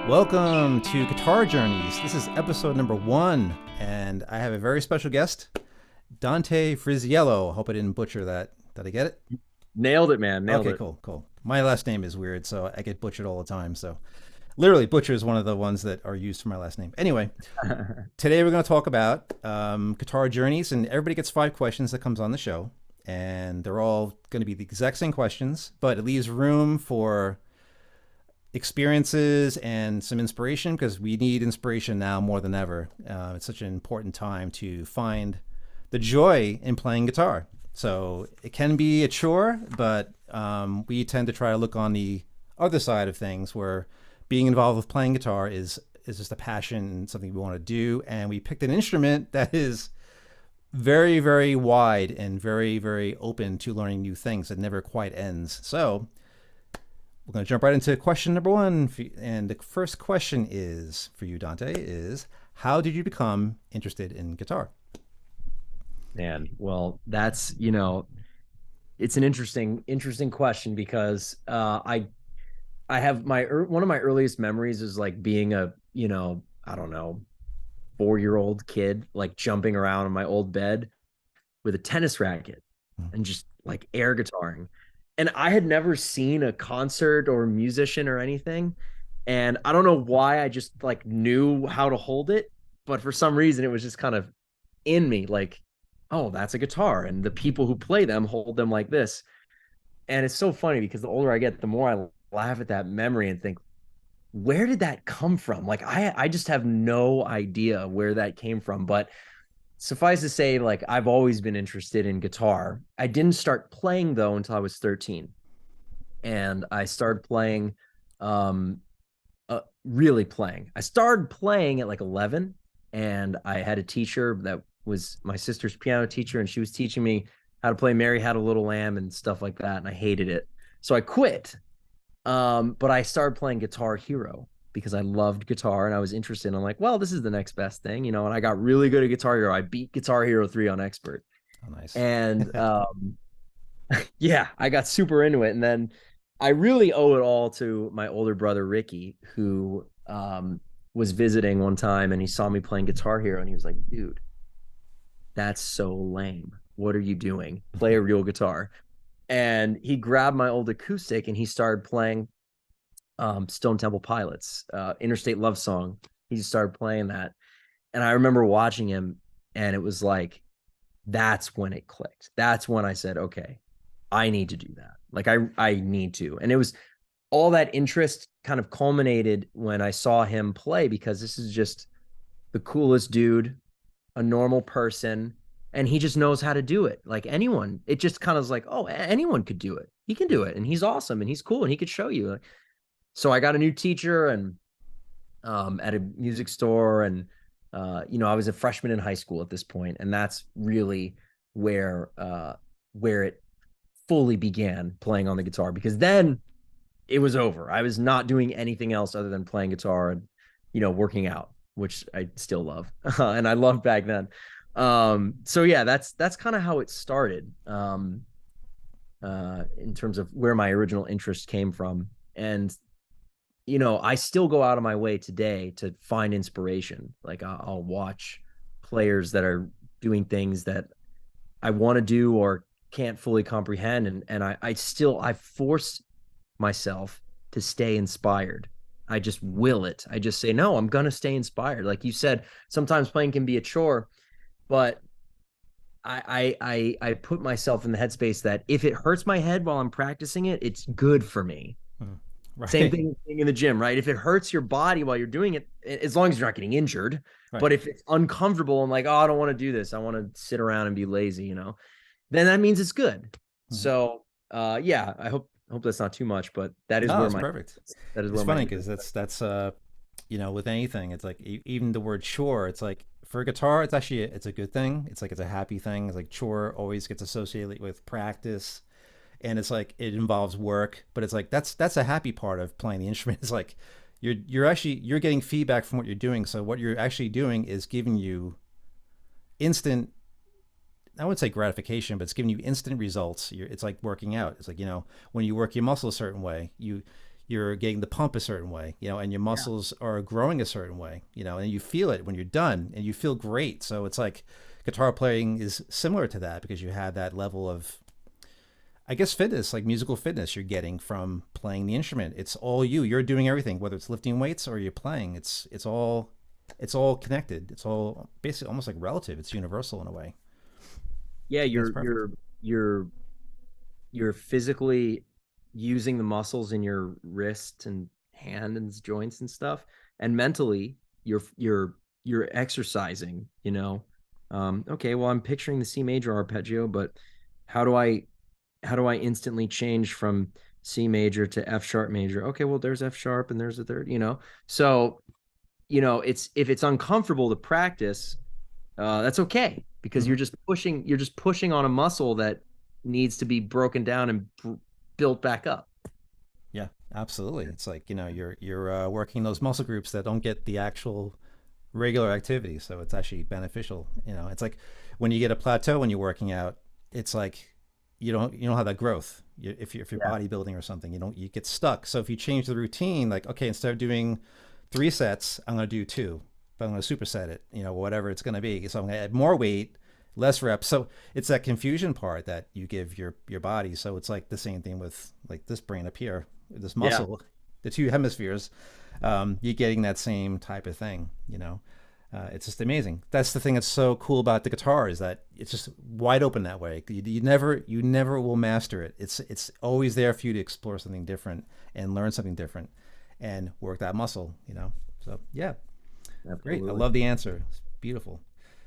Welcome to Guitar Journeys. This is episode number 1, and I have a very special guest, Dante Frisiello. Hope I didn't butcher that. Did I get it? Nailed it, man. Nailed Okay, it. cool. My last name is weird, so I get butchered all the time. So, literally, butcher is one of the ones that are used for my last name. Anyway, today we're going to talk about Guitar Journeys, and everybody gets 5 questions that comes on the show, and they're all going to be the exact same questions, but it leaves room for experiences and some inspiration because we need inspiration now more than ever. It's such an important time to find the joy in playing guitar. So it can be a chore, but we tend to try to look on the other side of things where being involved with playing guitar is just a passion and something we want to do. And we picked an instrument that is very, very wide and very, very open to learning new things. It never quite ends. So we're going to jump right into question number 1. And the first question is for you, Dante, is how did you become interested in guitar? Man, well, it's an interesting question because I have one of my earliest memories is like being a, I don't know, 4-year-old kid, like jumping around in my old bed with a tennis racket and just like air guitaring. And I had never seen a concert or a musician or anything. And I don't know why I just like knew how to hold it, but for some reason it was just kind of in me, like, oh, that's a guitar. And the people who play them hold them like this. And it's so funny because the older I get, the more I laugh at that memory and think, where did that come from? Like I just have no idea where that came from. But suffice to say, like I've always been interested in guitar. I didn't start playing though until I was 13. And I started playing um really playing. I started playing at like 11, and I had a teacher that was my sister's piano teacher, and she was teaching me how to play Mary Had a Little Lamb and stuff like that, and I hated it. So I quit. But I started playing Guitar Hero because I loved guitar and I was interested. I'm like, well, this is the next best thing, and I got really good at Guitar Hero. I beat Guitar Hero 3 on expert. Oh, nice. And yeah, I got super into it. And then I really owe it all to my older brother, Ricky, who was visiting one time and he saw me playing Guitar Hero and he was like, dude, that's so lame. What are you doing? Play a real guitar. And he grabbed my old acoustic and he started playing Stone Temple Pilots, Interstate Love Song. He just started playing that. And I remember watching him, and it was like, that's when it clicked. That's when I said, okay, I need to do that. Like I need to. And it was all that interest kind of culminated when I saw him play, because this is just the coolest dude, a normal person, and he just knows how to do it. Like anyone, it just kind of was like, oh, anyone could do it. He can do it, and he's awesome, and he's cool, and he could show you. So I got a new teacher, and at a music store, and I was a freshman in high school at this point, and that's really where it fully began playing on the guitar, because then it was over. I was not doing anything else other than playing guitar and working out, which I still love and I loved back then. So yeah, that's kind of how it started, in terms of where my original interest came from. And I still go out of my way today to find inspiration. Like I'll watch players that are doing things that I want to do or can't fully comprehend, and I force myself to stay inspired. I just will it. I just say, no, I'm gonna stay inspired. Like you said, sometimes playing can be a chore, but I put myself in the headspace that if it hurts my head while I'm practicing it, it's good for me. Same Right. thing in the gym, right? If it hurts your body while you're doing it, as long as you're not getting injured, Right. but if it's uncomfortable and like, oh, I don't want to do this, I want to sit around and be lazy, then that means it's good. Mhm. So, yeah, I hope that's not too much, but that is No, where it's my perfect. that is It's where my funny because interest. that's with anything, it's like even the word chore. It's like for guitar, it's a good thing. It's like it's a happy thing. It's like chore always gets associated with practice, and it's like it involves work, but it's like that's a happy part of playing the instrument. It's like you're getting feedback from what you're doing. So what you're actually doing is giving you instant, I would say gratification, but it's giving you instant results. It's like working out. It's like, when you work your muscle a certain way, you're getting the pump a certain way, and your muscles are growing a certain way, and you feel it when you're done and you feel great. So it's like guitar playing is similar to that because you have that level of, I guess, fitness, like musical fitness you're getting from playing the instrument. It's all you. You're doing everything, whether it's lifting weights or you're playing. It's all connected. It's all basically almost like relative. It's universal in a way. Yeah, That's perfect. you're physically using the muscles in your wrist and hand and joints and stuff, and mentally you're exercising, okay, well, I'm picturing the C major arpeggio, but how do I instantly change from C major to F sharp major? Okay, well, there's F sharp and there's a third, so it's, if it's uncomfortable to practice, that's okay, because Hmm. you're just pushing on a muscle that needs to be broken down and built back up. Yeah, absolutely. It's like you're working those muscle groups that don't get the actual regular activity, so it's actually beneficial. It's like when you get a plateau when you're working out, it's like you don't have that growth. If you're Yeah. bodybuilding or something, you get stuck. So if you change the routine, like, okay, instead of doing 3 sets, I'm going to do two, but I'm going to superset it, whatever it's going to be. So I'm going to add more weight, less reps. So it's that confusion part that you give your body. So it's like the same thing with like this brain up here, this Yeah. muscle, the two hemispheres. You're getting that same type of thing. It's just amazing. That's the thing that's so cool about the guitar, is that it's just wide open that way. You never will master it. It's always there for you to explore something different and learn something different and work that muscle. So yeah, great. I Absolutely. love the answer. It's beautiful.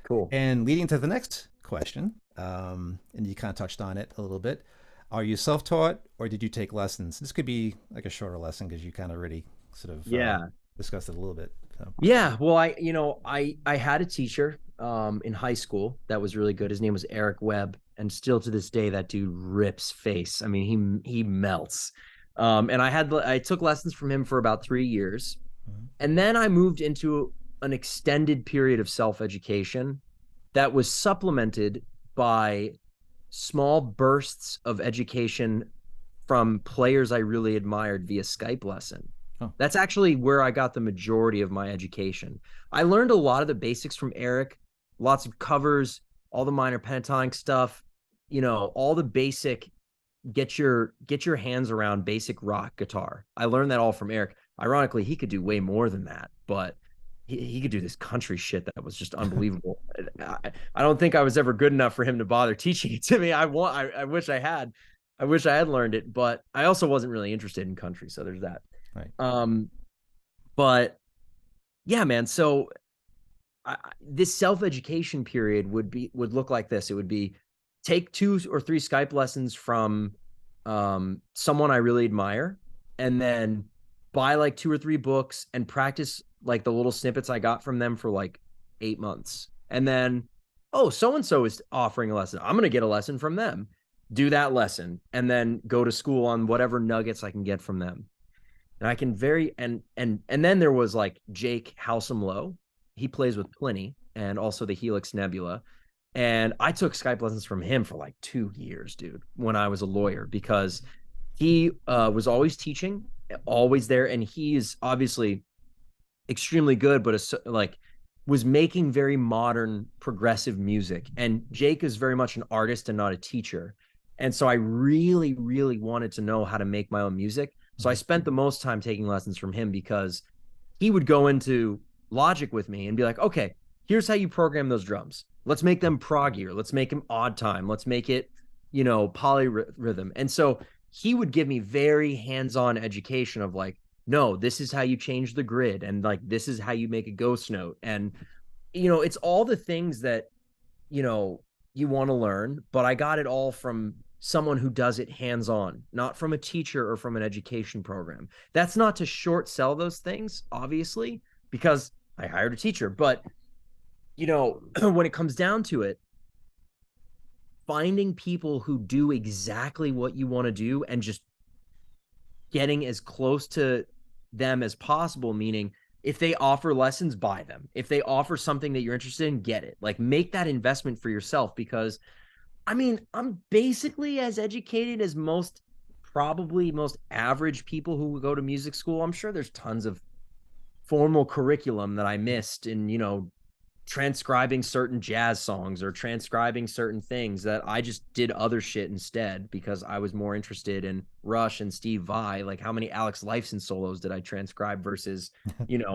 Cool. And leading to the next question, and you kind of touched on it a little bit. Are you self-taught or did you take lessons? This could be like a shorter lesson because you kind of already sort of Yeah. discussed it a little bit. So. Yeah, well, I had a teacher in high school that was really good. His name was Eric Webb, and still to this day that dude rips face. I mean, he melts. And I took lessons from him for about 3 years. Mhm. And then I moved into an extended period of self-education that was supplemented by small bursts of education from players I really admired via Skype lesson. Oh. That's actually where I got the majority of my education. I learned a lot of the basics from Eric, lots of covers, all the minor pentatonic stuff, all the basic get your hands around basic rock guitar. I learned that all from Eric. Ironically, he could do way more than that, but he could do this country shit that was just unbelievable. I don't think I was ever good enough for him to bother teaching it to me. I wish I had. I wish I had learned it, but I also wasn't really interested in country, so there's that. Right. Um, but yeah, man. So this self-education period would look like this. It would be take 2 or 3 Skype lessons from someone I really admire, and then buy like 2 or 3 books and practice like the little snippets I got from them for like 8 months. And then, oh, so and so is offering a lesson. I'm going to get a lesson from them. Do that lesson and then go to school on whatever nuggets I can get from them. And I can very and then there was like Jake Halsam Lowe. He plays with Pliny and also the Helix Nebula. And I took Skype lessons from him for like 2 years, dude, when I was a lawyer, because he was always teaching, always there. And he is obviously extremely good, but like was making very modern progressive music. And Jake is very much an artist and not a teacher. And so I really, really wanted to know how to make my own music. So I Mhm. spent the most time taking lessons from him, because he would go into Logic with me and be like, okay, here's how you program those drums. Let's make them proggier. Let's make them odd time. Let's make it, polyrhythm. And so he would give me very hands-on education of like, no, this is how you change the grid. And like, this is how you make a ghost note. And, it's all the things that, you know, you want to learn, but I got it all from someone who does it hands on, not from a teacher or from an education program. That's not to short sell those things, obviously, because I hired a teacher. But, when it comes down to it, finding people who do exactly what you want to do and just getting as close to them as possible, meaning if they offer lessons, buy them. If they offer something that you're interested in, get it. Like, make that investment for yourself, because I mean, I'm basically as educated as most probably most average people who would go to music school. I'm sure there's tons of formal curriculum that I missed in, transcribing certain jazz songs or transcribing certain things that I just did other shit instead because I was more interested in Rush and Steve Vai. Like, how many Alex Lifeson solos did I transcribe versus,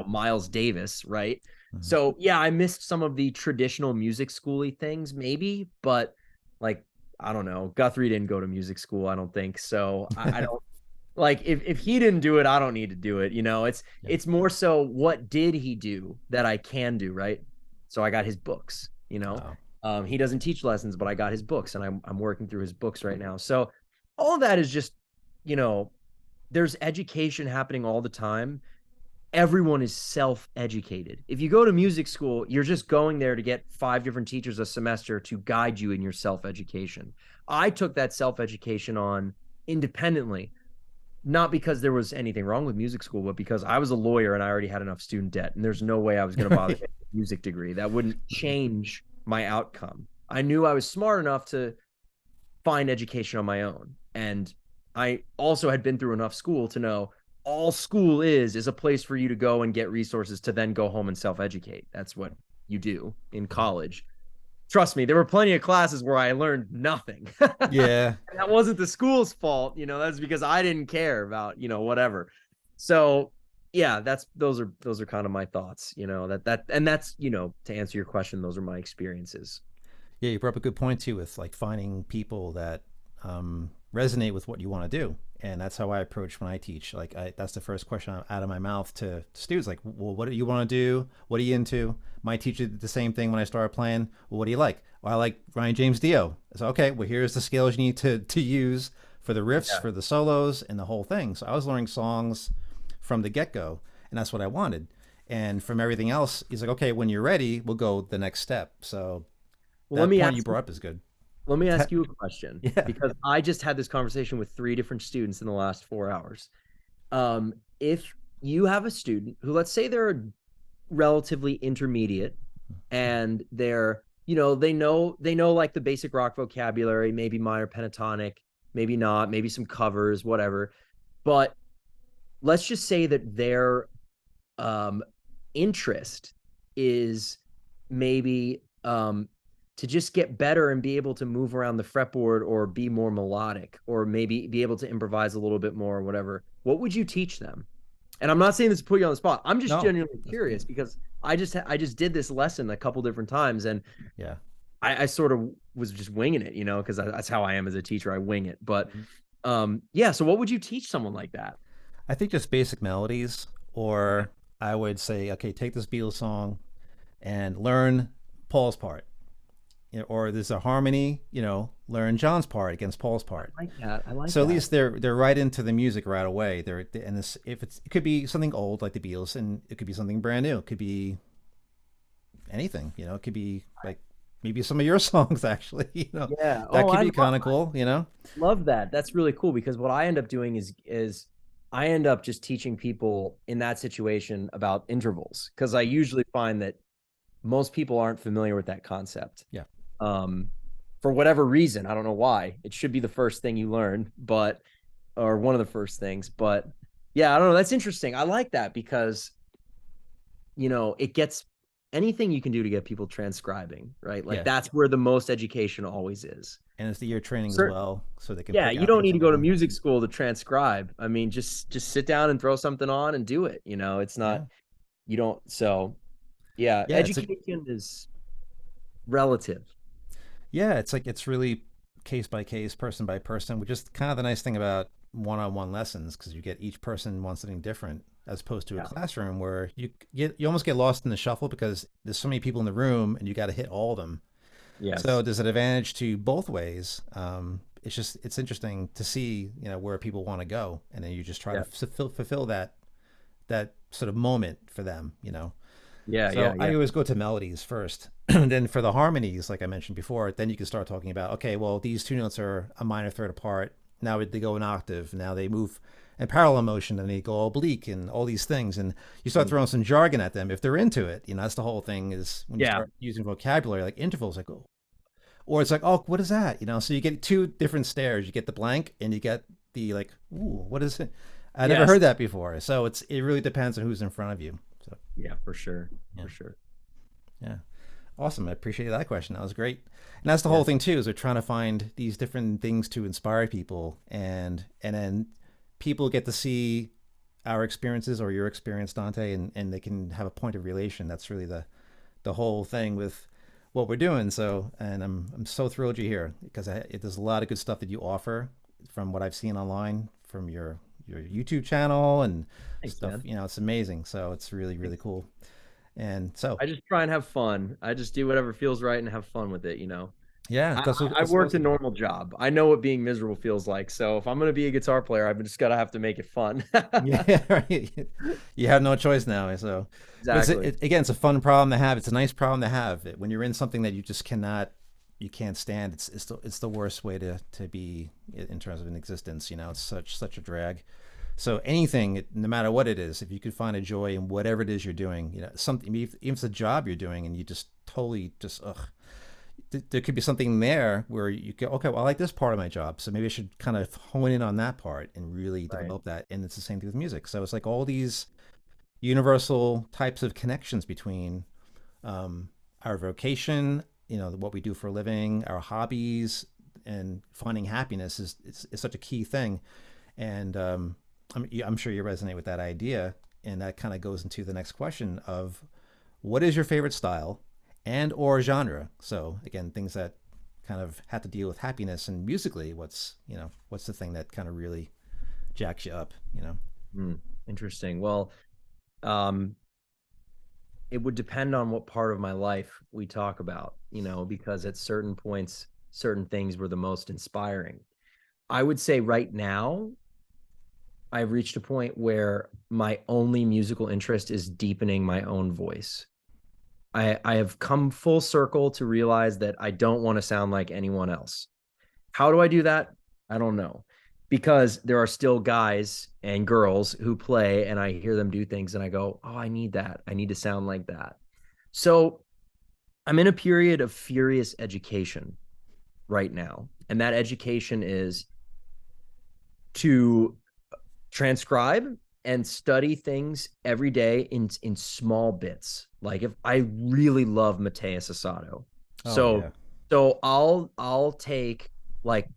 Miles Davis, right? Mhm. So yeah, I missed some of the traditional music schooly things, maybe, but like, I don't know. Guthrie didn't go to music school, I don't think. So I don't like, if he didn't do it, I don't need to do it. It's Yeah. it's more so, what did he do that I can do, right? So I got his books. Oh, He doesn't teach lessons, but I got his books, and I'm working through his books right now. So all of that is just, you know, there's education happening all the time. Everyone is self-educated. If you go to music school, you're just going there to get 5 different teachers a semester to guide you in your self-education. I took that self-education on independently, not because there was anything wrong with music school, but because I was a lawyer and I already had enough student debt, and there's no way I was going to bother getting a music degree. That wouldn't change my outcome. I knew I was smart enough to find education on my own, and I also had been through enough school to know all school is a place for you to go and get resources to then go home and self-educate. That's what you do in college. Trust me, there were plenty of classes where I learned nothing. yeah. That wasn't the school's fault. That's because I didn't care about, whatever. So yeah, those are kind of my thoughts, and that's, to answer your question, those are my experiences. Yeah, you brought up a good point too with like finding people that resonate with what you want to do. And that's how I approach when I teach. That's the first question out of my mouth to students. Like, well, what do you want to do? What are you into? My teacher did the same thing when I started playing. Well, what do you like? Well, I like Ryan James Dio. So, okay, well, here's the scales you need to use for the riffs, Yeah. for the solos, and the whole thing. So I was learning songs from the get go, and that's what I wanted. And from everything else, he's like, okay, when you're ready, we'll go the next step. So Well, let that me point you ask brought up is good. let me ask you a question, Yeah. because I just had this conversation with 3 different students in the last 4 hours. If you have a student who, let's say they're relatively intermediate, and they're, they know like the basic rock vocabulary, maybe minor pentatonic, maybe not, maybe some covers, whatever. But let's just say that their um interest is maybe to just get better and be able to move around the fretboard, or be more melodic, or maybe be able to improvise a little bit more, or whatever. What would you teach them? And I'm not saying this to put you on the spot. I'm just No, genuinely that's curious, good. because I just did this lesson a couple different times, and Yeah. I sort of was just winging it, because that's how I am as a teacher. I wing it. But yeah. So what would you teach someone like that? I think just basic melodies, Okay. or I would say, okay, take this Beatles song and learn Paul's part. Or there's a harmony, learn John's part against Paul's part. I like that. I like So at that. least they're right into the music right away. And this, if it could be something old like the Beatles, and it could be something brand new. It could be anything. It could be like maybe some of your songs actually. Yeah. That Oh, could I be kind of cool. love that. That's really cool, because what I end up doing is I end up just teaching people in that situation about intervals, because I usually find that most people aren't familiar with that concept. Yeah. Um, for whatever reason, I don't know why. It should be the first thing you learn, but or one of the first things. But yeah, I don't know. That's interesting. I like that, because it gets anything you can do to get people transcribing, right? Like, Yeah. that's where the most education always is. And it's the year training as Certain, well, so they can yeah, pick you out don't need what's to go to important. music school to transcribe. I mean, just sit down and throw something on and do it. It's not, Yeah. you don't. So yeah, Yeah. education is relative. Yeah, it's like it's really case by case, person by person, which is kind of the nice thing about one-on-one lessons, because you get each person wants something different, as opposed to a Yeah. classroom where you almost get lost in the shuffle because there's so many people in the room and you got to hit all of them. So Yes. there's an advantage to both ways. It's interesting to see where people want to go, and then you just try to Yeah. fulfill that sort of moment for them. Yeah. Yeah. So I Yeah. always go to melodies first. And then for the harmonies, like I mentioned before, then you can start talking about, okay, well, these two notes are a minor third apart. Now they go an octave. Now they move in parallel motion, and they go oblique, and all these things. And you start throwing some jargon at them if they're into it. That's the whole thing, is when you Yeah. start using vocabulary like intervals, or it's like, oh, what is that? So you get two different stares. You get the blank, and you get the like, ooh, what is it? I never Yes. heard that before. So it really depends on who's in front of you. So Yeah, for sure. yeah, For sure. yeah. Awesome. I appreciate that question. That was great. And that's the Yeah. whole thing too, is we're trying to find these different things to inspire people, and then people get to see our experiences or your experience, Dante, and they can have a point of relation. That's really the whole thing with what we're doing. So, and I'm so thrilled you're here because there's a lot of good stuff that you offer from what I've seen online from your YouTube channel and Thanks, stuff. man. You know, it's amazing. So it's really really Thanks. cool. And so, I just try and have fun. I just do whatever feels right and have fun with it, you know. yeah, I, that's what I've it's worked supposed a to be. normal job. I know what being miserable feels like. So if I'm gonna be a guitar player, I've just gotta have to make it fun. Yeah, right. You have no choice now. So, but Exactly. again, it's a fun problem to have. It's a nice problem to have. When you're in something that you just cannot, you can't stand. It's the worst way to be in terms of an existence. You know, it's such a drag. So anything, no matter what it is, if you could find a joy in whatever it is you're doing, you know, something, even if it's a job you're doing, and you just totally just ugh, there could be something there where you go, okay, well, I like this part of my job, so maybe I should kind of hone in on that part and really Right. develop that. And it's the same thing with music. So it's like all these universal types of connections between um, our vocation, you know, what we do for a living, our hobbies, and finding happiness is such a key thing. And I'm sure you resonate with that idea. And that kind of goes into the next question of what is your favorite style and or genre? So again, things that kind of have to deal with happiness, and musically, what's the thing that kind of really jacks you up, you know? Hmm. Interesting. Well, um, it would depend on what part of my life we talk about, you know, because at certain points, certain things were the most inspiring. I would say right now, I've reached a point where my only musical interest is deepening my own voice. I have come full circle to realize that I don't want to sound like anyone else. How do I do that? I don't know. Because there are still guys and girls who play, and I hear them do things and I go, oh, I need that. I need to sound like that. So I'm in a period of furious education right now. And that education is to transcribe and study things every day in small bits. Like if I really love Mateus Asado, Oh so yeah. I'll take like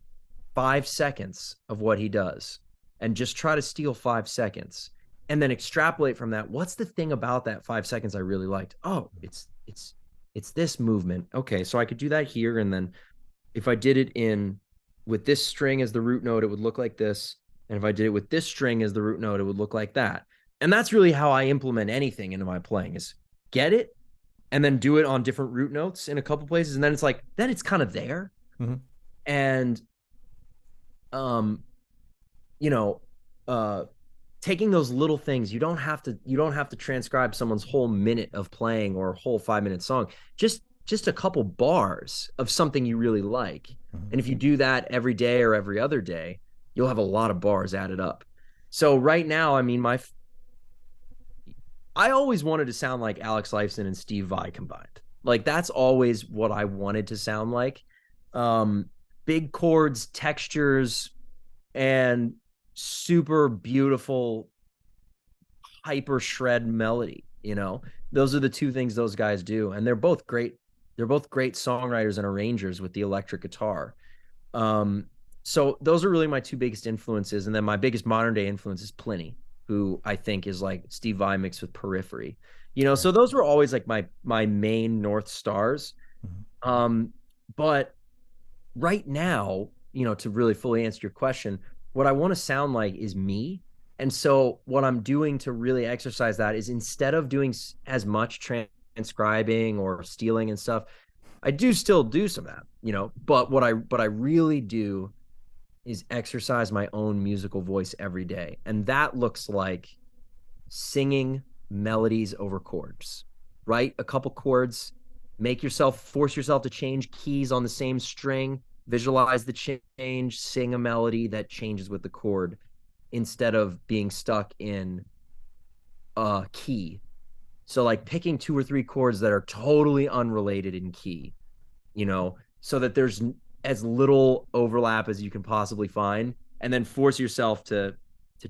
5 seconds of what he does and just try to steal 5 seconds and then extrapolate from that. What's the thing about that 5 seconds I really liked? Oh, it's this movement. Okay, so I could do that here, and then if I did it in with this string as the root note, it would look like this. And if I did it with this string as the root note, it would look like that. And that's really how I implement anything into my playing is get it and then do it on different root notes in a couple places. And then it's like, then it's kind of there. Mm-hmm. And, um, you know, uh, taking those little things, you don't have to transcribe someone's whole minute of playing or whole 5 minute song. Just a couple bars of something you really like. Mm-hmm. And if you do that every day or every other day, you'll have a lot of bars added up. So right now, I mean, I always wanted to sound like Alex Lifeson and Steve Vai combined. Like that's always what I wanted to sound like. Um, Big chords, textures, and super beautiful hyper shred melody, you know. Those are the two things those guys do, and they're both great songwriters and arrangers with the electric guitar. Um so those are really my two biggest influences, and then my biggest modern day influence is Pliny, who I think is like Steve Vai mixed with Periphery, you know. Right. So those were always like my main north stars. Mm-hmm. But right now, you know, to really fully answer your question, what I want to sound like is me. And so what I'm doing to really exercise that is instead of doing as much transcribing or stealing and stuff, I do still do some of that, you know, but what I really do is exercise my own musical voice every day. And that looks like singing melodies over chords, right? A couple chords, force yourself to change keys on the same string, visualize the change, sing a melody that changes with the chord instead of being stuck in a key. So, like picking two or three chords that are totally unrelated in key, you know, so that there's as little overlap as you can possibly find. and then force yourself to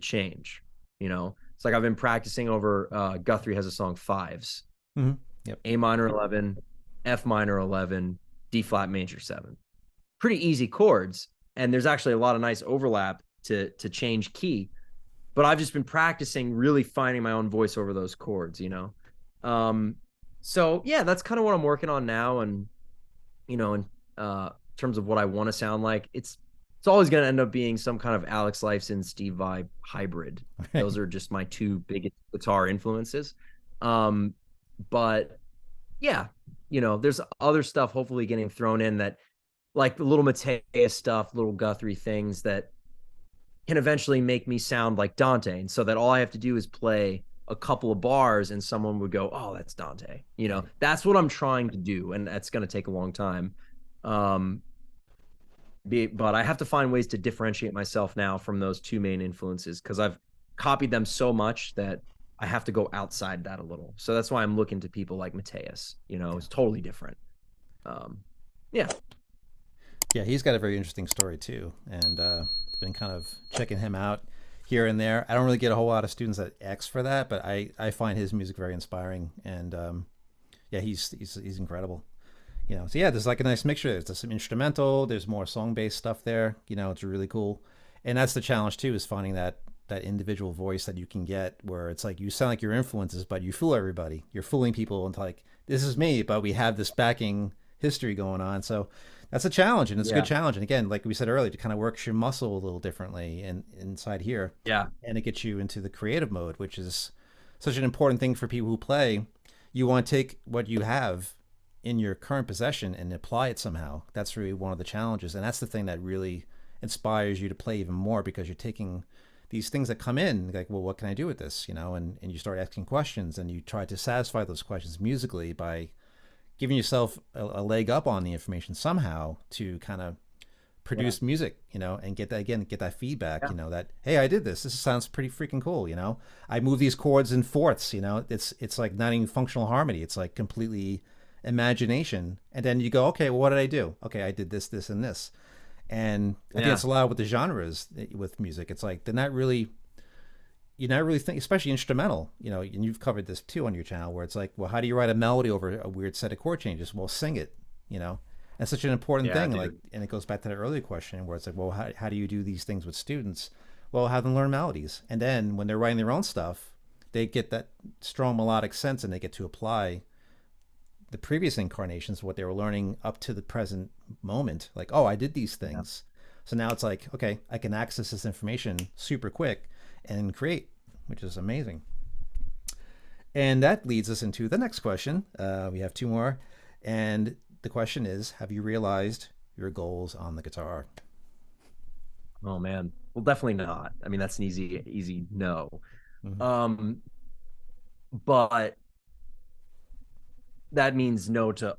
change. It's like I've been practicing over Guthrie has a song Fives. Mm-hmm. Yep. A minor 11, F minor 11, D flat major 7. Pretty easy chords, and there's actually a lot of nice overlap to change key. But I've just been practicing really finding my own voice over those chords. So yeah, that's kind of what I'm working on now. And in terms of what I want to sound like, it's always going to end up being some kind of Alex Lifeson, Steve Vai hybrid. Those are just my two biggest guitar influences. But yeah, there's other stuff hopefully getting thrown in that, like the little Mateus stuff, little Guthrie things that can eventually make me sound like Dante. And so that all I have to do is play a couple of bars and someone would go, oh, that's Dante. That's what I'm trying to do. And that's going to take a long time. But I have to find ways to differentiate myself now from those two main influences, because I've copied them so much that I have to go outside that a little. So that's why I'm looking to people like Mateus. It's totally different. Yeah. Yeah, he's got a very interesting story too, and been kind of checking him out here and there. I don't really get a whole lot of students at X for that, but I find his music very inspiring, and yeah, he's incredible. So yeah, there's like a nice mixture. There's some instrumental, there's more song-based stuff there. It's really cool, and that's the challenge too, is finding that individual voice that you can get, where it's like you sound like your influences, but you fool everybody. You're fooling people into like, this is me, but we have this backing history going on. So that's a challenge, and it's a good challenge. And again, like we said earlier, to kind of work your muscle a little differently and inside here. Yeah. And it gets you into the creative mode, which is such an important thing for people who play. You want to take what you have in your current possession and apply it somehow. That's really one of the challenges. And that's the thing that really inspires you to play even more, because you're taking these things that come in, like, well, what can I do with this? And you start asking questions, and you try to satisfy those questions musically by giving yourself a leg up on the information somehow to kind of produce music, and get that feedback, that, hey, I did this. This sounds pretty freaking cool. I move these chords in fourths, it's like not even functional harmony. It's like completely imagination. And then you go, okay, well, what did I do? Okay, I did this, this, and this. And I think it's a lot with the genres with music. It's like you're not really thinking, especially instrumental, and you've covered this too on your channel, where it's like, well, how do you write a melody over a weird set of chord changes? Well, sing it, That's such an important thing. Like, and it goes back to the earlier question, where it's like, well, how do you do these things with students? Well, have them learn melodies. And then when they're writing their own stuff, they get that strong melodic sense, and they get to apply the previous incarnations, what they were learning up to the present moment. Like, oh, I did these things. So now it's like, okay, I can access this information super quick and create, which is amazing. And that leads us into the next question. We have two more. And the question is, have you realized your goals on the guitar? Oh, man. Well, definitely not. I mean, that's an easy no. Mm-hmm. But that means no to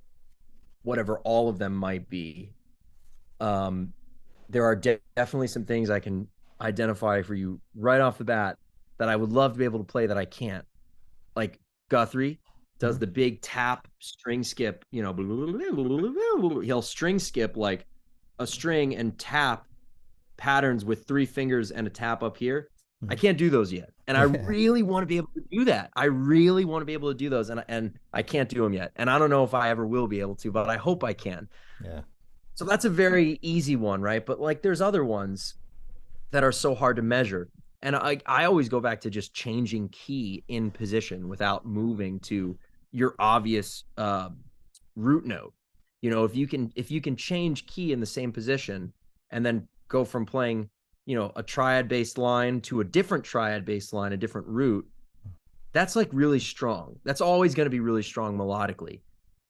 whatever all of them might be. There are definitely some things I can identify for you right off the bat that I would love to be able to play that I can't. Like Guthrie does the big tap string skip, he'll string skip like a string and tap patterns with 3 fingers and a tap up here. I can't do those yet. And I really want to be able to do that. I really want to be able to do those. And I can't do them yet. And I don't know if I ever will be able to, but I hope I can. Yeah. So that's a very easy one, right? But like there's other ones that are so hard to measure. And I always go back to just changing key in position without moving to your obvious root note. If you can change key in the same position and then go from playing a triad based line to a different triad based line, a different root, that's like really strong. That's always going to be really strong melodically.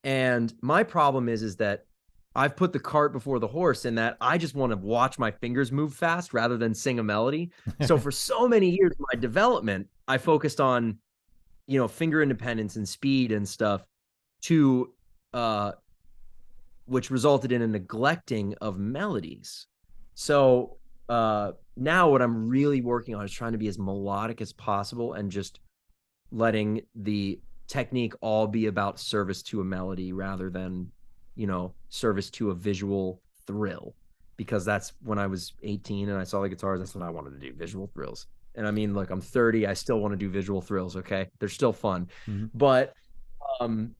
And my problem is that I've put the cart before the horse, in that I just want to watch my fingers move fast rather than sing a melody. So for so many years, my development, I focused on, finger independence and speed and stuff, which resulted in a neglecting of melodies. So now what I'm really working on is trying to be as melodic as possible, and just letting the technique all be about service to a melody rather than, service to a visual thrill. because that's when I was 18 and I saw the guitars. That's what I wanted to do, visual thrills. And I mean, look, I'm 30. I still want to do visual thrills. Okay. They're still fun. Mm-hmm. But um,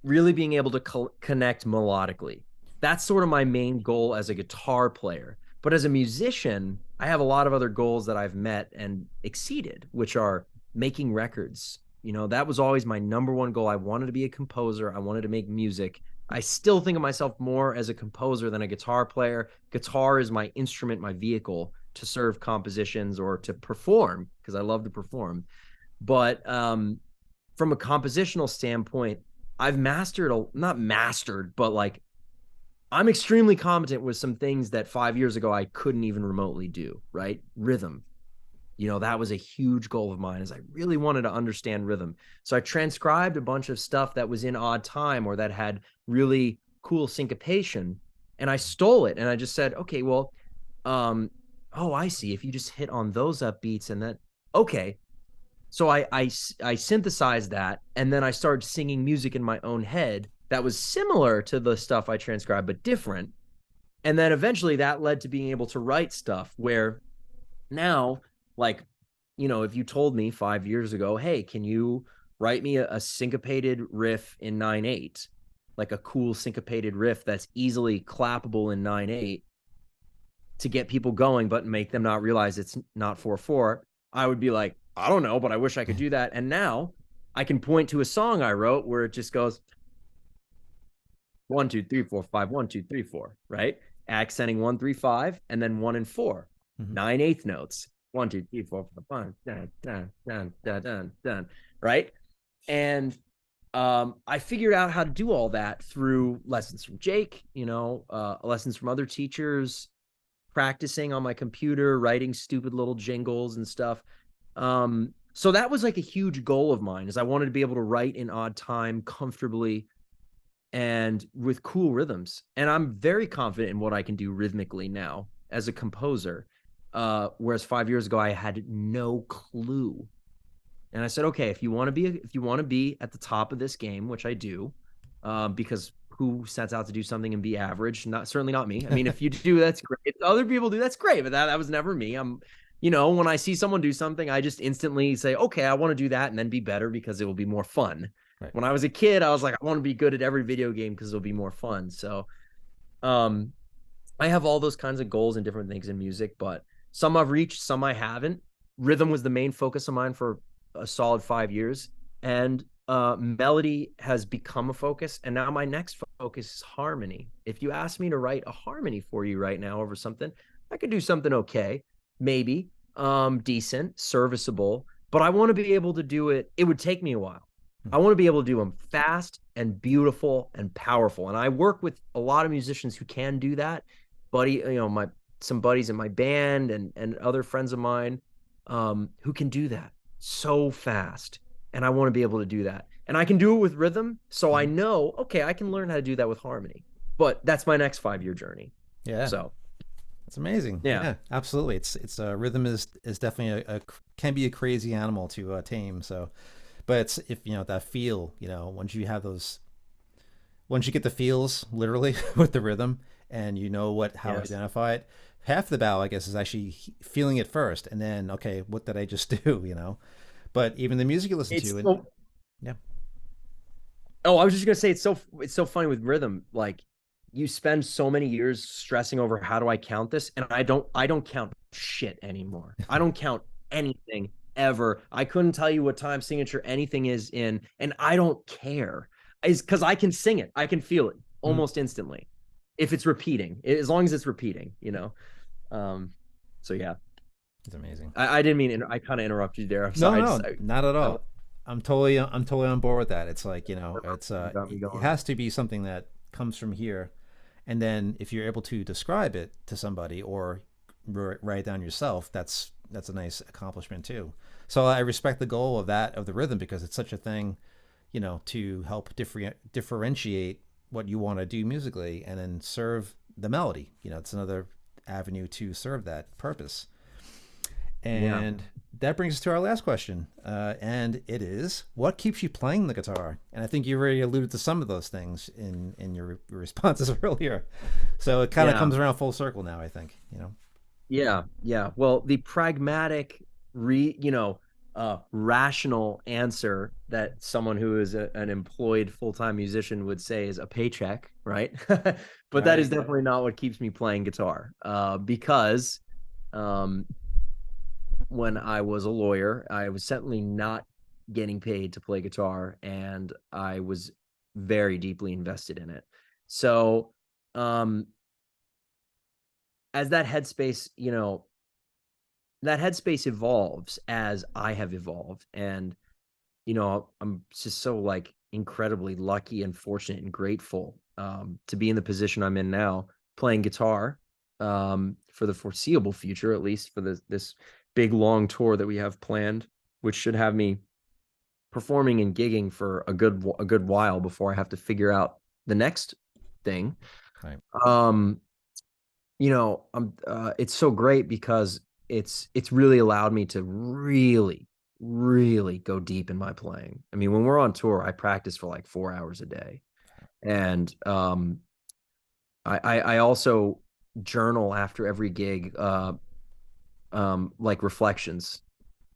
really being able to connect melodically. That's sort of my main goal as a guitar player. But as a musician, I have a lot of other goals that I've met and exceeded, which are making records. You know, that was always my number one goal. I wanted to be a composer. I wanted to make music. I still think of myself more as a composer than a guitar player. Guitar is my instrument, my vehicle to serve compositions or to perform, because I love to perform. But from a compositional standpoint, I've not mastered, but like I'm extremely competent with some things that 5 years ago I couldn't even remotely do, right? Rhythm. You know, that was a huge goal of mine, is I really wanted to understand rhythm. So I transcribed a bunch of stuff that was in odd time or that had really cool syncopation, and I stole it and I just said, okay, well, oh, I see. If you just hit on those upbeats and that, okay. So I synthesized that, and then I started singing music in my own head that was similar to the stuff I transcribed, but different. And then eventually that led to being able to write stuff where now, like, you know, if you told me 5 years ago, hey, can you write me a syncopated riff in 9/8, like a cool syncopated riff that's easily clappable in 9/8 to get people going, but make them not realize it's not 4/4, I would be like, I don't know, but I wish I could do that. And now I can point to a song I wrote where it just goes 1, 2, 3, 4, 5, 1, 2, 3, 4, right? Accenting 1, 3, 5, and then 1 and 4, Mm-hmm. 9/8 notes. 1, 2, 3, 4, 5, dun, dun, dun, dun, dun, dun, right? And I figured out how to do all that through lessons from Jake, you know, lessons from other teachers, practicing on my computer, writing stupid little jingles and stuff. So that was like a huge goal of mine, is I wanted to be able to write in odd time comfortably and with cool rhythms. And I'm very confident in what I can do rhythmically now as a composer. Whereas 5 years ago, I had no clue. And I said, okay, if you want to be at the top of this game, which I do, because who sets out to do something and be average? Certainly not me. I mean, if you do, that's great. If other people do, that's great. But that was never me. You know, when I see someone do something, I just instantly say, okay, I want to do that and then be better because it will be more fun. Right. When I was a kid, I was like, I want to be good at every video game because it'll be more fun. So, um, I have all those kinds of goals and different things in music, but some I've reached, some I haven't. Rhythm was the main focus of mine for a solid 5 years, and melody has become a focus. And now my next focus is harmony. If you ask me to write a harmony for you right now over something, I could do something okay, maybe decent, serviceable, but I want to be able to do it. It would take me a while. I want to be able to do them fast and beautiful and powerful. And I work with a lot of musicians who can do that. Buddy, you know, some buddies in my band and other friends of mine who can do that so fast. And I want to be able to do that. And I can do it with rhythm. So I know, okay, I can learn how to do that with harmony. But that's my next 5-year journey. Yeah. So it's amazing. Yeah. Absolutely. It's rhythm is definitely can be a crazy animal to tame. So, but it's, if you know that feel, you know, once you get the feels literally with the rhythm, and you know how to identify it, half the battle, I guess, is actually feeling it first, and then, okay, what did I just do? You know, but even the music you listen to, yeah. Oh, I was just gonna say, it's so funny with rhythm. Like, you spend so many years stressing over how do I count this, and I don't count shit anymore. I don't count anything ever. I couldn't tell you what time signature anything is in, and I don't care. Is because I can sing it, I can feel it almost instantly if it's repeating, as long as it's repeating, you know. So yeah, It's amazing. I didn't mean I kind of interrupted you there. I'm sorry. No, not at all. I'm totally on board with that. It's like, you know, it has to be something that comes from here, and then if you're able to describe it to somebody or write it down yourself, that's a nice accomplishment too. So I respect the goal of the rhythm, because it's such a thing, you know, to help differentiate what you want to do musically and then serve the melody. You know, it's another avenue to serve that purpose. And that brings us to our last question, and it is, what keeps you playing the guitar? And I think you already alluded to some of those things in your responses earlier. So it kind of Yeah. comes around full circle now, I think. Yeah, yeah. Well, the pragmatic, rational answer that someone who is an employed full-time musician would say is a paycheck, right? But that is Right. definitely not what keeps me playing guitar. Because um, when I was a lawyer, I was certainly not getting paid to play guitar, and I was very deeply invested in it. So, um, as that headspace evolves as I have evolved. And, I'm just so like incredibly lucky and fortunate and grateful to be in the position I'm in now, playing guitar for the foreseeable future, at least for this big long tour that we have planned, which should have me performing and gigging for a good while before I have to figure out the next thing. Right. Um, it's so great because it's really allowed me to really, really go deep in my playing. I mean, when we're on tour, I practice for like 4 hours a day. And I also journal after every gig, like reflections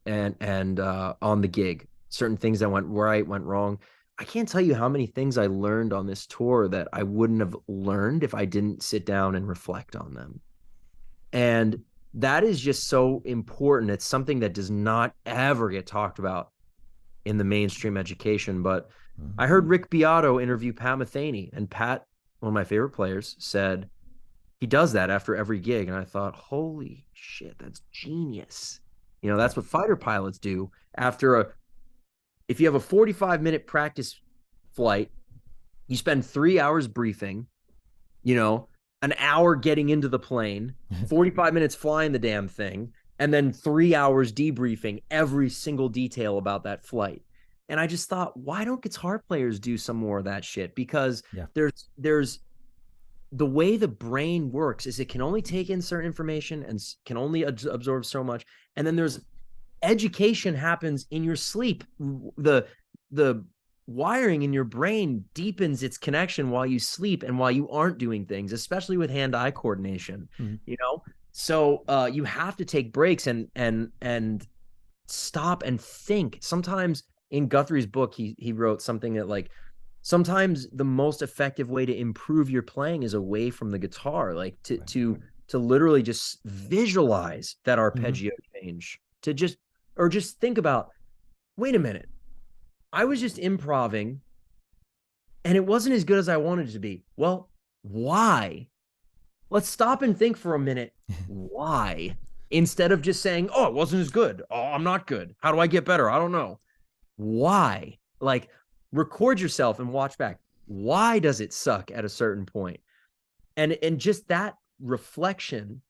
and on the gig, certain things that went right, went wrong. I can't tell you how many things I learned on this tour that I wouldn't have learned if I didn't sit down and reflect on them. And that is just so important. It's something that does not ever get talked about in the mainstream education. But Mm-hmm. I heard Rick Beato interview Pat Metheny, and Pat, one of my favorite players, said he does that after every gig. And I thought, holy shit, that's genius. That's what fighter pilots do if you have a 45-minute practice flight, you spend 3 hours briefing, you know, an hour getting into the plane, 45 minutes flying the damn thing, and then 3 hours debriefing every single detail about that flight. And I just thought, why don't guitar players do some more of that shit? Because Yeah. there's the way the brain works is it can only take in certain information and can only absorb so much. And then there's education happens in your sleep. The wiring in your brain deepens its connection while you sleep and while you aren't doing things, especially with hand-eye coordination. Mm-hmm. So you have to take breaks and stop and think. Sometimes in Guthrie's book, he wrote something that like sometimes the most effective way to improve your playing is away from the guitar, like to Right. to literally just visualize that Mm-hmm. arpeggio change, to just think about, wait a minute, I was just improving and it wasn't as good as I wanted it to be. Well, why? Let's stop and think for a minute. Why? Instead of just saying, oh, it wasn't as good. Oh, I'm not good. How do I get better? I don't know. Why? Like, record yourself and watch back. Why does it suck at a certain point? And just that reflection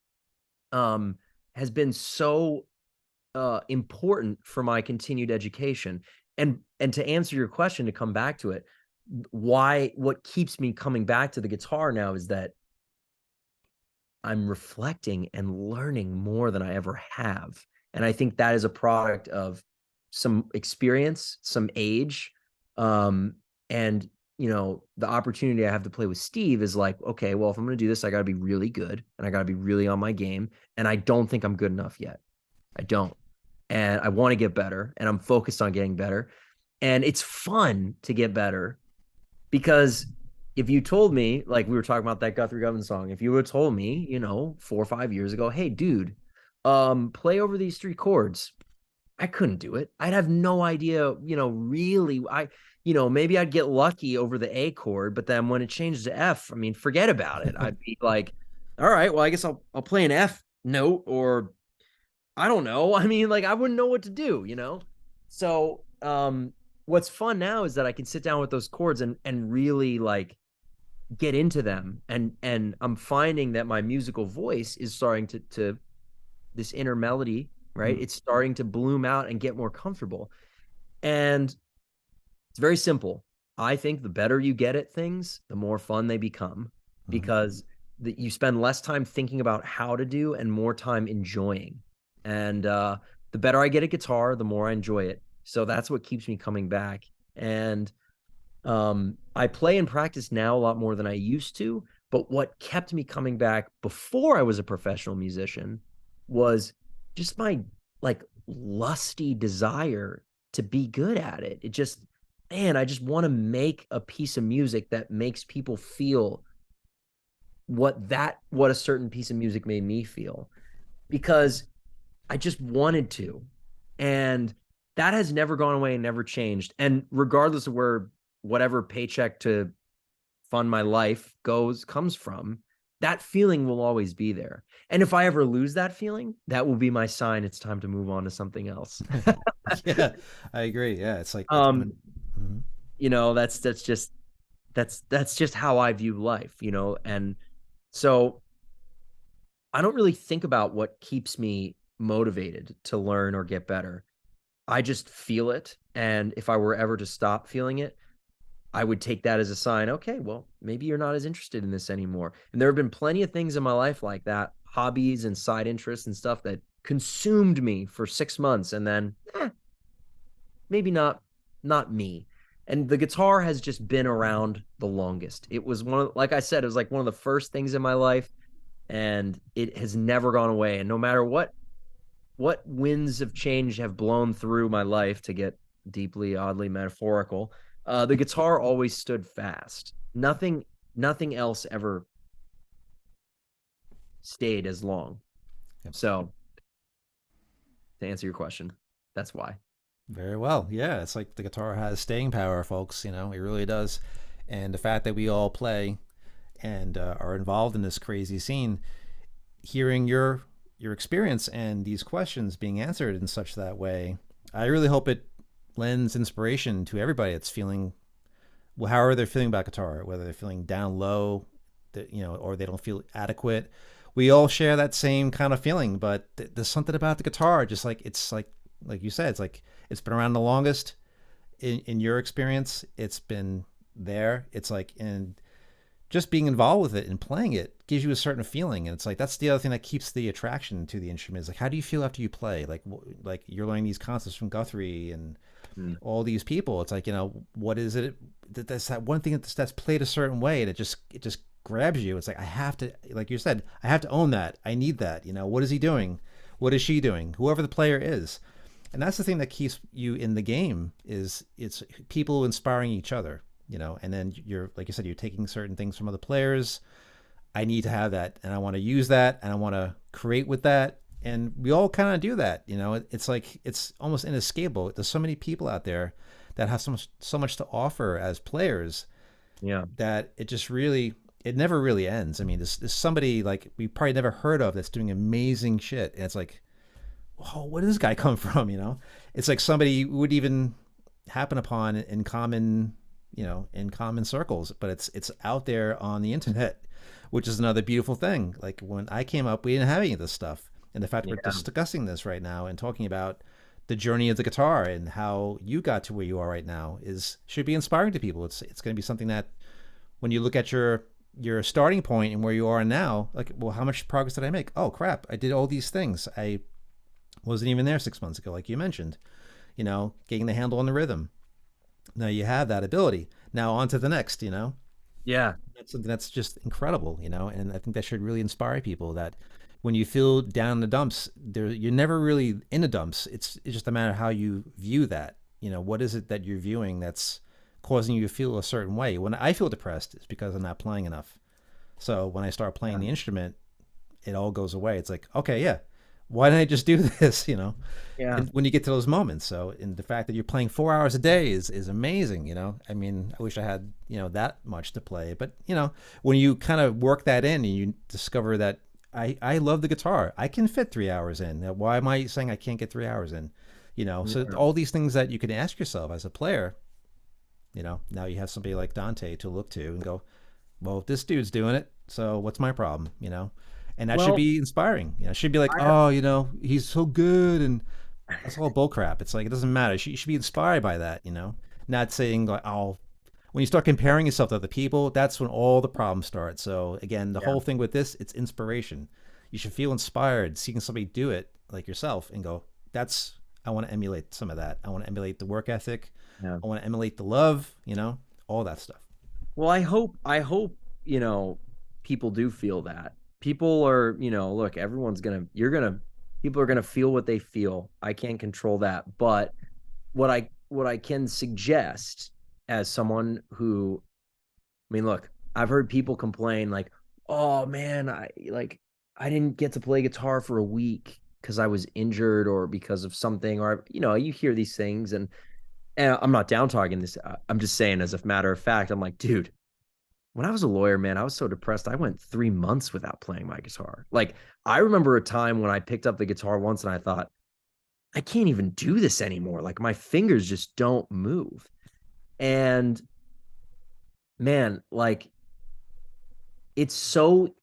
has been so important for my continued education. And to answer your question, to come back to it, what keeps me coming back to the guitar now is that I'm reflecting and learning more than I ever have. And I think that is a product of some experience, some age, and the opportunity I have to play with Steve is like, okay, well, if I'm going to do this, I got to be really good and I got to be really on my game. And I don't think I'm good enough yet. I don't. And I want to get better and I'm focused on getting better. And it's fun to get better because if you told me, like we were talking about that Guthrie Govan song, if you would have told me, 4 or 5 years ago, hey, dude, play over these three chords, I couldn't do it. I'd have no idea, really. Maybe I'd get lucky over the A chord, but then when it changes to F, I mean, forget about it. I'd be like, all right, well, I guess I'll play an F note, or I don't know. I mean, like I wouldn't know what to do. So, what's fun now is that I can sit down with those chords and really like get into them, and I'm finding that my musical voice is starting to this inner melody, right? Mm-hmm. It's starting to bloom out and get more comfortable. And it's very simple. I think the better you get at things, the more fun they become, Mm-hmm. because you spend less time thinking about how to do and more time enjoying. And the the better I get at guitar, the more I enjoy it. So that's what keeps me coming back. And I play and practice now a lot more than I used to. But what kept me coming back before I was a professional musician was just my like lusty desire to be good at it. It just, man, I just want to make a piece of music that makes people feel what a certain piece of music made me feel, because I just wanted to. And that has never gone away and never changed. And regardless of where whatever paycheck to fund my life comes from, that feeling will always be there. And if I ever lose that feeling, that will be my sign it's time to move on to something else. Yeah, I agree. Yeah, it's like um, mhm. that's just how I view life, and so I don't really think about what keeps me motivated to learn or get better. I just feel it. And if I were ever to stop feeling it, I would take that as a sign. Okay, well, maybe you're not as interested in this anymore. And there have been plenty of things in my life like that, hobbies and side interests and stuff that consumed me for 6 months. And then maybe not me. And the guitar has just been around the longest. It was like I said, it was like one of the first things in my life, and it has never gone away. And no matter what winds of change have blown through my life, to get deeply, oddly metaphorical, the guitar always stood fast. Nothing else ever stayed as long. Yep. So to answer your question, that's why. Very well. Yeah, it's like the guitar has staying power, folks. You know, it really does. And the fact that we all play and are involved in this crazy scene, hearing your experience and these questions being answered in such that way, I really hope it lends inspiration to everybody that's feeling, well, however they're feeling about guitar, whether they're feeling down low, that or they don't feel adequate. We all share that same kind of feeling, but there's something about the guitar, just like it's like you said, it's like it's been around the longest. In your experience, it's been there. It's like, and just being involved with it and playing it gives you a certain feeling, and it's like that's the other thing that keeps the attraction to the instrument. Is like, how do you feel after you play? Like you're learning these concepts from Guthrie and all these people. It's like, what is it? That's that one thing that's played a certain way, and it just grabs you. It's like, I have to, like you said, I have to own that. I need that. What is he doing? What is she doing? Whoever the player is. And that's the thing that keeps you in the game, is it's people inspiring each other, and then you're, like you said, you're taking certain things from other players. I need to have that, and I want to use that, and I want to create with that. And we all kind of do that. It's like, it's almost inescapable. There's so many people out there that have so much to offer as players. Yeah. That it never really ends. I mean, there's somebody like we probably never heard of that's doing amazing shit. And it's like, oh, where did this guy come from? It's like somebody you would even happen upon in common, in common circles, but it's out there on the internet, which is another beautiful thing. Like when I came up, we didn't have any of this stuff. And the fact we're discussing this right now and talking about the journey of the guitar and how you got to where you are right now should be inspiring to people. It's going to be something that when you look at your starting point and where you are now, like, well, how much progress did I make? Oh crap, I did all these things. I wasn't even there 6 months ago, like you mentioned, getting the handle on the rhythm. Now you have that ability. Now on to the next, Yeah. That's something that's just incredible, and I think that should really inspire people that when you feel down in the dumps, you're never really in the dumps. It's just a matter of how you view that. What is it that you're viewing that's causing you to feel a certain way? When I feel depressed, it's because I'm not playing enough. So when I start playing the instrument, it all goes away. It's like, okay, yeah, why didn't I just do this? Yeah. And when you get to those moments. So, and the fact that you're playing 4 hours a day is amazing. I mean, I wish I had, that much to play, but when you kind of work that in and you discover that I love the guitar, I can fit 3 hours in. Now, why am I saying I can't get 3 hours in? So all these things that you can ask yourself as a player, now you have somebody like Dante to look to and go, well, this dude's doing it, so what's my problem? And that should be inspiring. It should be like, he's so good, and that's all bull crap. It's like, it doesn't matter. You should be inspired by that. Not saying like, oh, when you start comparing yourself to other people, that's when all the problems start. So again, the whole thing with this, it's inspiration. You should feel inspired seeing somebody do it like yourself and go, I want to emulate some of that. I want to emulate the work ethic. Yeah. I want to emulate the love, all that stuff. Well, I hope, people do feel that. People are, look, people are gonna feel what they feel. I can't control that. But what I can suggest as someone who, I mean, look, I've heard people complain like, oh man, I didn't get to play guitar for a week because I was injured or because of something, or you hear these things, and I'm not down talking this. I'm just saying, as a matter of fact, I'm like, dude, when I was a lawyer, man, I was so depressed. I went 3 months without playing my guitar. Like, I remember a time when I picked up the guitar once and I thought, I can't even do this anymore. Like, my fingers just don't move. And man, like, it's so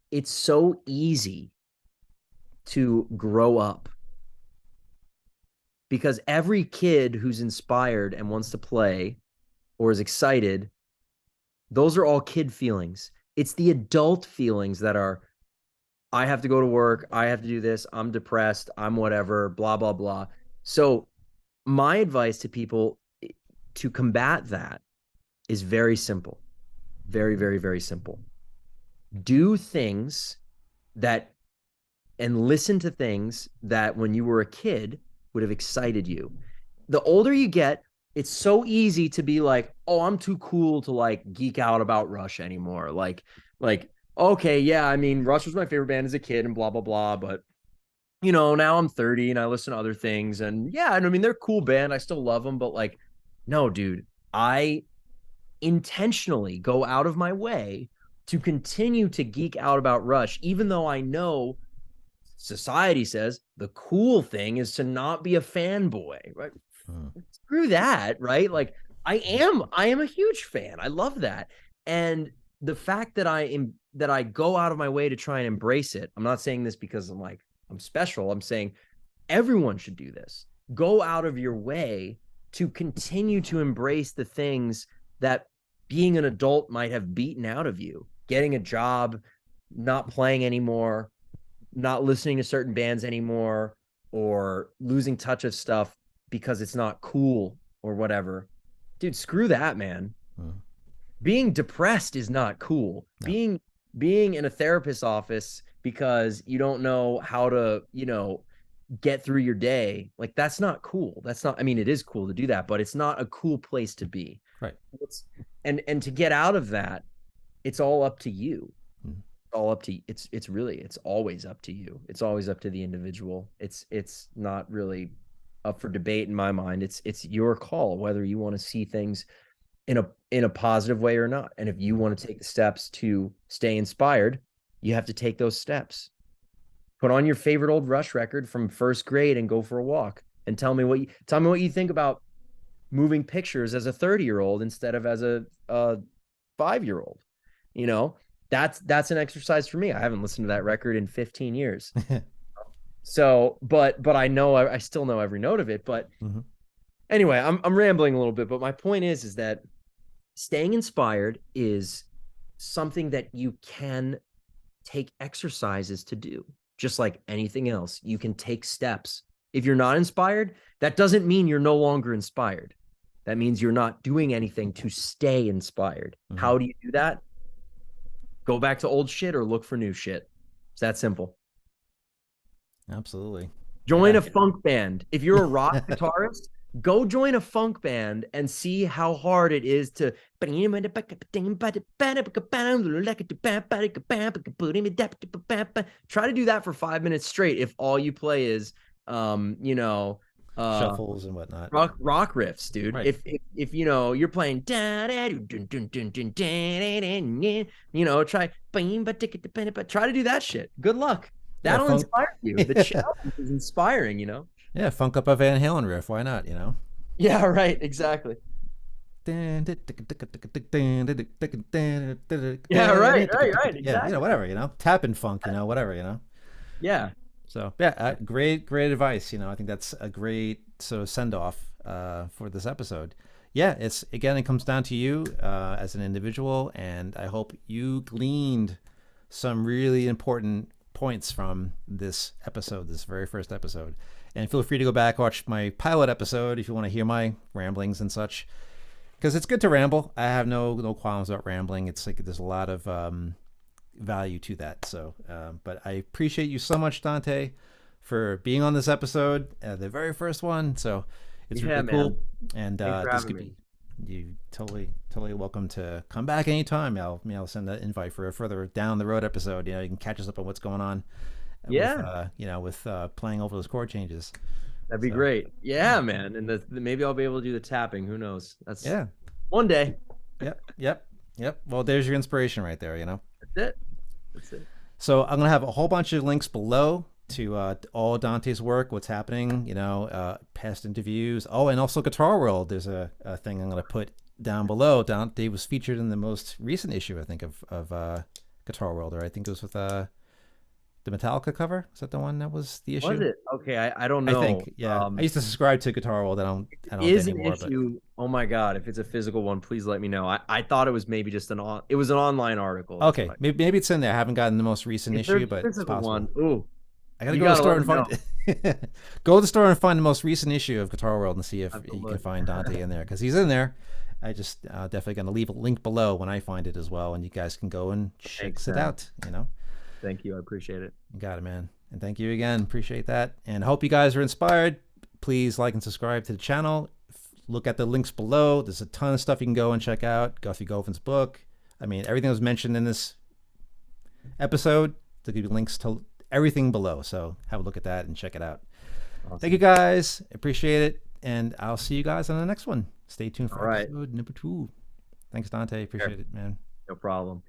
easy to grow up because every kid who's inspired and wants to play or is excited, those are all kid feelings. It's the adult feelings that are, I have to go to work, I have to do this, I'm depressed, I'm whatever, blah, blah, blah. So, my advice to people to combat that is very simple. Very, very, very simple. Do things that and listen to things that when you were a kid would have excited you. The older you get, it's so easy to be like, oh, I'm too cool to like geek out about Rush anymore. Like, okay, yeah, I mean, Rush was my favorite band as a kid and blah, blah, blah. But, now I'm 30 and I listen to other things. And yeah, and I mean, they're a cool band. I still love them. But like, no, dude, I intentionally go out of my way to continue to geek out about Rush, even though I know society says the cool thing is to not be a fanboy, right? Screw that, right? Like, I am a huge fan. I love that. And the fact that I go out of my way to try and embrace it. I'm not saying this because I'm special. I'm saying everyone should do this. Go out of your way to continue to embrace the things that being an adult might have beaten out of you. Getting a job, not playing anymore, not listening to certain bands anymore, or losing touch of stuff because it's not cool or whatever. Dude, screw that, man. Being depressed is not cool. No. Being in a therapist's office because you don't know how to, get through your day, like, that's not cool. That's not, I mean, it is cool to do that, but it's not a cool place to be. Right. And to get out of that, it's all up to you. All up to it's always up to you. It's always up to the individual. It's not really up for debate in my mind. It's your call whether you want to see things in a positive way or not. And if you want to take the steps to stay inspired, you have to take those steps. Put on your favorite old Rush record from first grade and go for a walk and tell me what you think about moving pictures as a 30-year-old instead of as a 5-year-old. That's an exercise for me. I haven't listened to that record in 15 years. So, but I know, I still know every note of it. But anyway, I'm rambling a little bit, but my point is that staying inspired is something that you can take exercises to do. Just like anything else, you can take steps. If you're not inspired, that doesn't mean you're no longer inspired. That means you're not doing anything to stay inspired. How do you do that? Go back to old shit or look for new shit. It's that simple. Absolutely. Join a funk band. If you're a rock guitarist, go join a funk band and see how hard it is to try to do that for 5 minutes straight if all you play is shuffles and whatnot, rock riffs, dude. Right. If you're playing try to do that shit. Good luck. That'll inspire you. The challenge is inspiring, Yeah, funk up a Van Halen riff. Why not, Yeah, right. Exactly. Yeah, right. Exactly. Yeah, whatever, tap and funk, whatever, Yeah. So yeah, great advice. I think that's a great sort of send off for this episode. Yeah, it comes down to you as an individual, and I hope you gleaned some really important points from this episode, this very first episode. And feel free to go back, watch my pilot episode if you want to hear my ramblings and such. Because it's good to ramble. I have no qualms about rambling. It's like there's a lot of value to that. So, but I appreciate you so much, Dante, for being on this episode, the very first one. So it's really cool. And this could be you totally welcome to come back anytime. I'll send that invite for a further down the road episode. You can catch us up on what's going on. Yeah. With playing over those chord changes. That'd be great. Yeah, man. And maybe I'll be able to do the tapping. Who knows? That's one day. Yep. Well, there's your inspiration right there. That's it. So I'm gonna have a whole bunch of links below to all Dante's work, what's happening, past interviews. Oh, and also Guitar World. There's a thing I'm gonna put down below. Dante was featured in the most recent issue, I think, of Guitar World, or I think it was with the Metallica cover. Is that the one that was the issue? Was it? Okay, I don't know. I think, yeah. I used to subscribe to Guitar World. I don't is anymore, an issue. But... Oh my God, if it's a physical one, please let me know. I thought it was maybe just an online article. Okay, maybe it's in there. I haven't gotten the most recent issue, but it's possible. One. Ooh. I gotta go to the store and find go to the store and find the most recent issue of Guitar World and see if you can find Dante in there, because he's in there. I just definitely gonna leave a link below when I find it as well, and you guys can go and check it out. Thank you, I appreciate it. You got it, man. And thank you again. Appreciate that. And I hope you guys are inspired. Please like and subscribe to the channel. Look at the links below. There's a ton of stuff you can go and check out. Guthrie Govan's book. I mean, everything that was mentioned in this episode, there'll be links to everything below. So have a look at that and check it out. Awesome. Thank you guys. Appreciate it. And I'll see you guys on the next one. Stay tuned for episode number 2. Thanks, Dante. Appreciate it, man. No problem.